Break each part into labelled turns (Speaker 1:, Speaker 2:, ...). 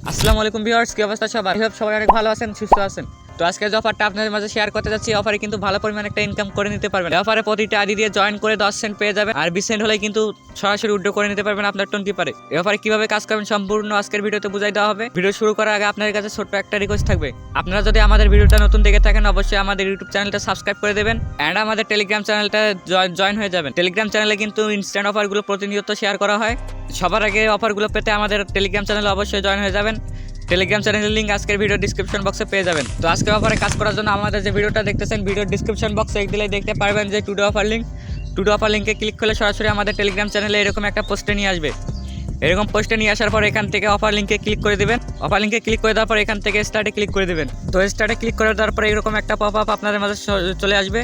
Speaker 1: আসসালামু আলাইকুম ভিউয়ার্স, কি অবস্থা সবার? সবাই অনেক ভালো আছেন, সুস্থ আছেন। তো আজকে যে অফারটা আপনাদের মাঝে শেয়ার করতে যাচ্ছি, অফারে কিন্তু ভালো পরিমাণ একটা ইনকাম করে নিতে পারবেন। অফারে প্রতিটা আইডি দিয়ে জয়েন করে 10 সেন্ট পেয়ে যাবেন, আর 20 সেন্ট হলে কিন্তু সরাসরি উইথড্র করে নিতে পারবেন আপনার টোন কিপারে। এই অফারে কিভাবে কাজ করবেন সম্পূর্ণ আজকের ভিডিওতে বুঝাই দেওয়া হবে। ভিডিও শুরু করার আগে আপনাদের কাছে ছোট্ট একটা রিকোয়েস্ট থাকবে, আপনারা যদি আমাদের ভিডিওটা নতুন দেখে থাকেন অবশ্যই আমাদের ইউটিউব চ্যানেলটা সাবস্ক্রাইব করে দেবেন এন্ড আমাদের টেলিগ্রাম চ্যানেলটা জয়েন হয়ে যাবেন। টেলিগ্রাম চ্যানেলে কিন্তু ইনস্ট্যান্ট অফারগুলো প্রতিনিয়ত শেয়ার করা হয়। সবার আগে অফারগুলো পেতে আমাদের টেলিগ্রাম চ্যানেলে অবশ্যই জয়েন হয়ে যাবেন। টেলিগ্রাম চ্যানেলের লিঙ্ক আজকের ভিডিও ডিসক্রিপশন বক্সে পেয়ে যাবেন। তো আজকে অফারে কাজ করার জন্য আমাদের যে ভিডিওটা দেখতেছেন, ভিডিওর ডিসক্রিপশন বক্সে দিলেই দেখতে পারবেন যে today offer link. Today offer লিঙ্কে ক্লিক করলে সরাসরি আমাদের টেলিগ্রাম চ্যানেলে এরকম একটা পোস্টে নিয়ে আসবে। এরকম পোস্টে নিয়ে আসার পর এখান থেকে অফার লিঙ্কে ক্লিক করে দেবেন। অফার লিঙ্কে ক্লিক করে দেওয়ার পর এখান থেকে স্টার্টে ক্লিক করে দেবেন। তো স্টার্টে ক্লিক করে দেওয়ার পর এরকম একটা পপ আপ আপনাদের মাঝে চলে আসবে।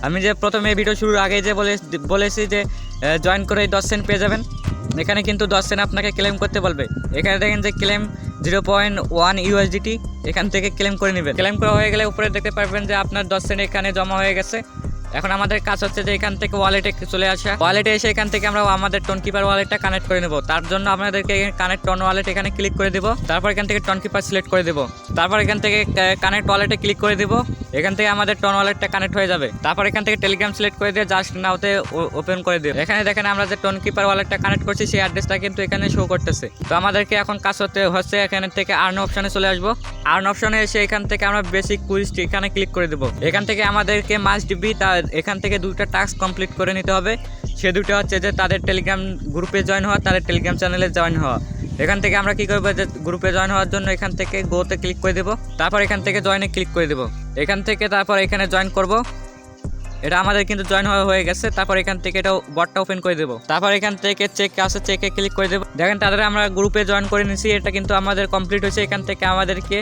Speaker 1: আমি যে প্রথমে ভিডিও শুরুর আগে যে বলেছি যে জয়েন করে 10 সেন্ট পেয়ে যাবেন, এখানে কিন্তু 10 সেন্ট আপনাকে ক্লেম করতে বলবে। এখানে দেখেন যে ক্লেম 0.1 USDT, এখান থেকে ক্লেম করে নেবেন। ক্লেম করা হয়ে গেলে উপরে দেখতে পারবেন যে আপনার 10 সেন্ট এখানে জমা হয়ে গেছে। এখন আমাদের কাজ হচ্ছে যে এখান থেকে ওয়ালেটে চলে আসা। ওয়ালেটে এসে এখান থেকে আমরা আমাদের টোন কিপার ওয়ালেটটা কানেক্ট করে নেব। তার জন্য আপনাদেরকে কানেক্ট টোন ওয়ালেট এখানে ক্লিক করে দেব। তারপর এখান থেকে টোন কিপার সিলেক্ট করে দেব। তারপর এখান থেকে কানেক্ট ওয়ালেটে ক্লিক করে দেব। এখান থেকে আমাদের টোন ওয়ালেটটা কানেক্ট হয়ে যাবে। তারপর এখান থেকে টেলিগ্রাম সিলেক্ট করে দিয়ে জাস্ট নাওতে ওপেন করে দেব। এখানে দেখেন আমরা যে টোন কিপার ওয়ালেটটা কানেক্ট করছি সেই অ্যাড্রেসটা কিন্তু এখানে শো করতেছে। তো আমাদেরকে এখন কাজ হচ্ছে এখানে থেকে আর্ন অপশনে চলে আসবো। আর্ন অপশনে এসে এখান থেকে আমরা বেসিক কুইজ এখানে ক্লিক করে দেব। এখান থেকে আমাদেরকে মাস্ট বি এখান থেকে দুটো টাস্ক কমপ্লিট করে নিতে হবে। সে দুটো হচ্ছে যে তাদের টেলিগ্রাম গ্রুপে জয়েন হওয়া, তাদের টেলিগ্রাম চ্যানেলে জয়েন হওয়া। এখান থেকে আমরা কি করবো, যে গ্রুপে জয়েন হওয়ার জন্য এখান থেকে গোতে ক্লিক করে দেবো। তারপর এখান থেকে জয়েনে ক্লিক করে দেবো। এখান থেকে তারপর এখানে জয়েন করব। এটা আমাদের কিন্তু জয়েন হয়ে গেছে। তারপর এখান থেকে এটা বটটা ওপেন করে দেবো। তারপর এখান থেকে চেক আছে, চেকে ক্লিক করে দেবো। দেখেন তাদের আমরা গ্রুপে জয়েন করে নিছি, এটা কিন্তু আমাদের কমপ্লিট হয়েছে। এখান থেকে আমাদেরকে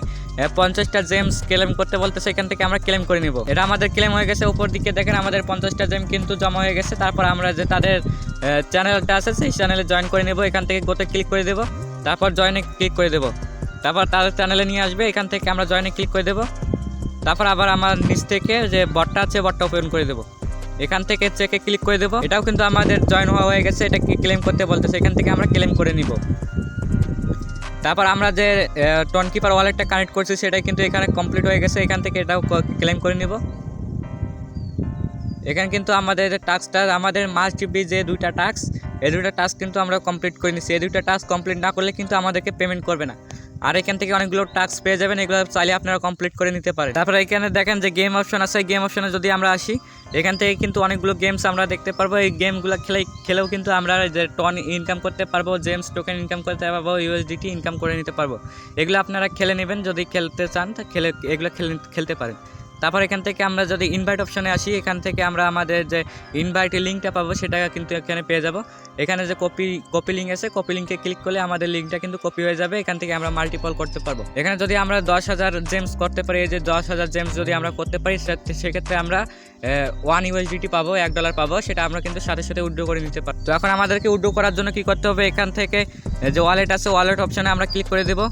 Speaker 1: 50টা জেমস ক্লেম করতে বলতেছে, এখান থেকে আমরা ক্লেম করে নিব। এটা আমাদের ক্লেম হয়ে গেছে। উপর দিকে দেখেন আমাদের 50টা জেম কিন্তু জমা হয়ে গেছে। তারপর আমরা যে তাদের চ্যানেলটা আছে সেই চ্যানেলে জয়েন করে নেব। এখান থেকে গোতে ক্লিক করে দেবো। তারপর জয়েনে ক্লিক করে দেবো। তারপর তাদের চ্যানেলে নিয়ে আসবে। এখান থেকে আমরা জয়েনে ক্লিক করে দেবো। তারপর আবার আমার নিচ থেকে যে বটটা আছে বটটা ওপেন করে দেবো। এখান থেকে চেকে ক্লিক করে দেবো। এটাও কিন্তু আমাদের জয়েন হয়ে গেছে। এটা ক্লেম করতে বলতেছে, এখান থেকে আমরা ক্লেম করে নিব। তারপর আমরা যে টোন কিপার ওয়ালেটটা কানেক্ট করছি সেটা কিন্তু এখানে কমপ্লিট হয়ে গেছে। এখান থেকে এটাও ক্লেম করে নিব। এখানে কিন্তু আমাদের টাস্কটা আমাদের মাস্ট বি যে দুইটা টাস্ক, এই দুইটা টাস্ক কিন্তু আমরা কমপ্লিট করে নিচ্ছি। এই দুইটা টাস্ক কমপ্লিট না করলে কিন্তু আমাদেরকে পেমেন্ট করবে না। আর এখান থেকে অনেকগুলো টাস্ক পেয়ে যাবেন, এগুলো চাইলে আপনারা কমপ্লিট করে নিতে পারেন। তারপরে এখানে দেখেন যে গেম অপশন আছে। গেম অপশনে যদি আমরা আসি, এখান থেকে কিন্তু অনেকগুলো গেমস আমরা দেখতে পারবো। এই গেমগুলো খেলেও কিন্তু আমরা যে টন ইনকাম করতে পারবো, জেমস টোকেন ইনকাম করতে পারবো, USDT ইনকাম করে নিতে পারবো। এগুলো আপনারা খেলে নেবেন, যদি খেলতে চান তা এগুলো খেলতে পারেন। তারপর এখান থেকে আমরা যদি ইনভাইট অপশনে আসি, এখান থেকে আমরা আমাদের যে ইনভাইটের লিঙ্কটা পাবো সেটা কিন্তু এখানে পেয়ে যাব। এখানে যে কপি লিঙ্ক আছে, কপি লিঙ্কে ক্লিক করলে আমাদের লিঙ্কটা কিন্তু কপি হয়ে যাবে। এখান থেকে আমরা মাল্টিপল করতে পারবো। এখানে যদি আমরা 10,000 জেমস করতে পারি, এই যে 10,000 জেমস যদি আমরা করতে পারি, সেক্ষেত্রে আমরা 1 USDT পাবো, $1 পাবো। সেটা আমরা কিন্তু সাথে সাথে উইথড্র করে নিতে পারবো। তো এখন আমাদেরকে উইথড্র করার জন্য কি করতে হবে, এখান থেকে যে ওয়ালেট আছে ওয়ালেট অপশনে আমরা ক্লিক করে দেবো।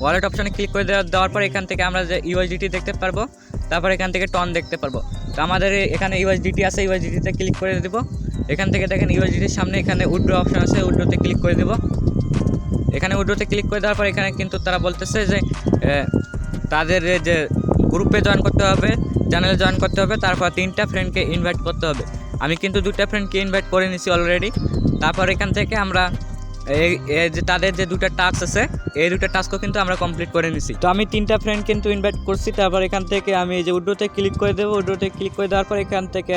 Speaker 1: ওয়ালেট অপশনে ক্লিক করে দেওয়ার পর এখান থেকে আমরা যে USDT দেখতে পারবো। তারপর এখান থেকে টন দেখতে পারবো। তো আমাদের এখানে USDT আছে, USDT-তে ক্লিক করে দেবো। এখান থেকে দেখেন USDT-র সামনে এখানে উইথড্র অপশন আছে, উইথড্রতে ক্লিক করে দেবো। এখানে উইথড্রতে ক্লিক করে দেওয়ার পর এখানে কিন্তু তারা বলতেছে যে তাদের যে গ্রুপে জয়েন করতে হবে, চ্যানেলে জয়েন করতে হবে, তারপর 3টা ফ্রেন্ডকে ইনভাইট করতে হবে। আমি কিন্তু 2টা ফ্রেন্ডকে ইনভাইট করে নিছি অলরেডি। তারপর এখান থেকে আমরা যে তাদের যে 2টা টাস্ক আছে, এই 2টা টাস্কও কিন্তু আমরা কমপ্লিট করে নিছি। তো আমি 3টা ফ্রেন্ড কিন্তু ইনভাইট করছি। তারপর এখান থেকে আমি এই যে উইথড্রতে ক্লিক করে দেবো। উইথড্রতে ক্লিক করে দেওয়ার পর এখান থেকে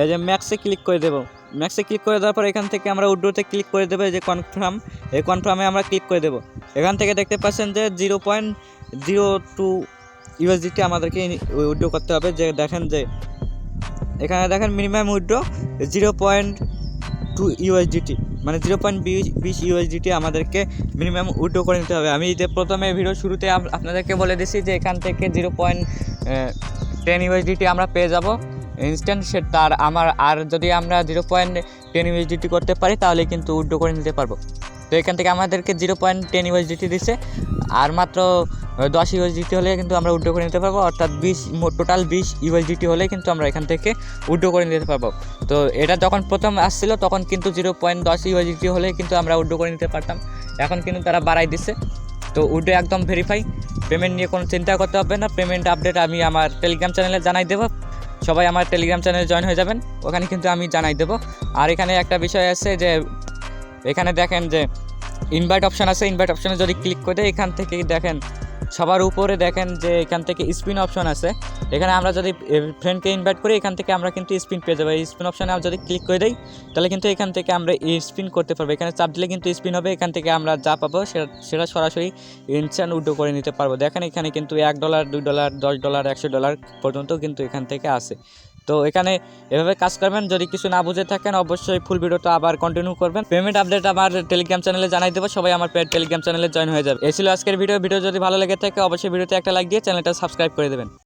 Speaker 1: এই যে ম্যাক্সে ক্লিক করে দেবো। ম্যাক্সে ক্লিক করে দেওয়ার পর এখান থেকে আমরা উইথড্রতে ক্লিক করে দেবো। এই যে কনফার্ম, এই কনফার্মে আমরা ক্লিক করে দেবো। এখান থেকে দেখতে পাচ্ছেন যে 0.02 USDT আমাদেরকে উইথড্র করতে হবে। যে দেখেন যে এখানে দেখেন মিনিমাম উইথড্র 0.2 USDT, মানে 0.20 USDT আমাদেরকে মিনিমাম উইথড্র করে নিতে হবে। আমি যে প্রথমে ভিডিও শুরুতে আপনাদেরকে বলে দিছি যে এখান থেকে 0.10 USDT আমরা পেয়ে যাব ইনস্ট্যান্ট। আর যদি আমরা 0.10 USDT করতে পারি তাহলে কিন্তু উইথড্র করে নিতে পারবো। তো এখান থেকে আমাদেরকে 0.10 USDT দিচ্ছে, আর মাত্র 10 USDT হলে কিন্তু আমরা উইথড্র করে নিতে পারবো। অর্থাৎ টোটাল 20 USDT হলে কিন্তু আমরা এখান থেকে উইথড্র করে নিতে পারবো। তো এটা যখন প্রথম আসছিল তখন কিন্তু 0.10 USDT হলে কিন্তু আমরা উইথড্র করে নিতে পারতাম। এখন কিন্তু তারা বাড়াই দিচ্ছে। তো উডো একদম ভেরিফাই, পেমেন্ট নিয়ে কোনো চিন্তা করতে হবে না। পেমেন্ট আপডেট আমি আমার টেলিগ্রাম চ্যানেলে জানাই দেবো, সবাই আমার টেলিগ্রাম চ্যানেলে জয়েন হয়ে যাবেন, ওখানে কিন্তু আমি জানাই দেবো। আর এখানে একটা বিষয় আছে যে এখানে দেখেন যে ইনভাইট অপশান আছে, ইনভাইট অপশানে যদি ক্লিক করে দেয় এখান থেকে দেখেন সবার উপরে দেখেন যে এখান থেকে স্পিন অপশন আছে। এখানে আমরা যদি ফ্রেন্ডকে ইনভাইট করি এখান থেকে আমরা কিন্তু স্পিন পেয়ে যাবো। এই স্পিন অপশানে আমরা যদি ক্লিক করে দিই তাহলে কিন্তু এখান থেকে আমরা স্পিন করতে পারবো। এখানে চাপ দিলে কিন্তু স্পিন হবে, এখান থেকে আমরা যা পাবো সেটা সরাসরি ইনস্ট্যান্ট উইথড্র করে নিতে পারবো। দেখেন এখানে কিন্তু $1, $2, $10, $100 পর্যন্ত কিন্তু এখান থেকে আসে। তো এখানে এভাবে কাজ করবেন। যদি কিছু না বুঝে থাকেন অবশ্যই ফুল ভিডিওটা আবার কন্টিনিউ করবেন। পেমেন্ট আপডেট আমার টেলিগ্রাম চ্যানেলে জানাই দেবো, সবাই আমার টেলিগ্রাম চ্যানেলে জয়েন হয়ে যাবে। এই ছিল আজকের ভিডিও যদি ভালো লেগে থাকে অবশ্যই ভিডিওতে একটা লাইক দিয়ে চ্যানেলটা সাবস্ক্রাইব করে দেবেন।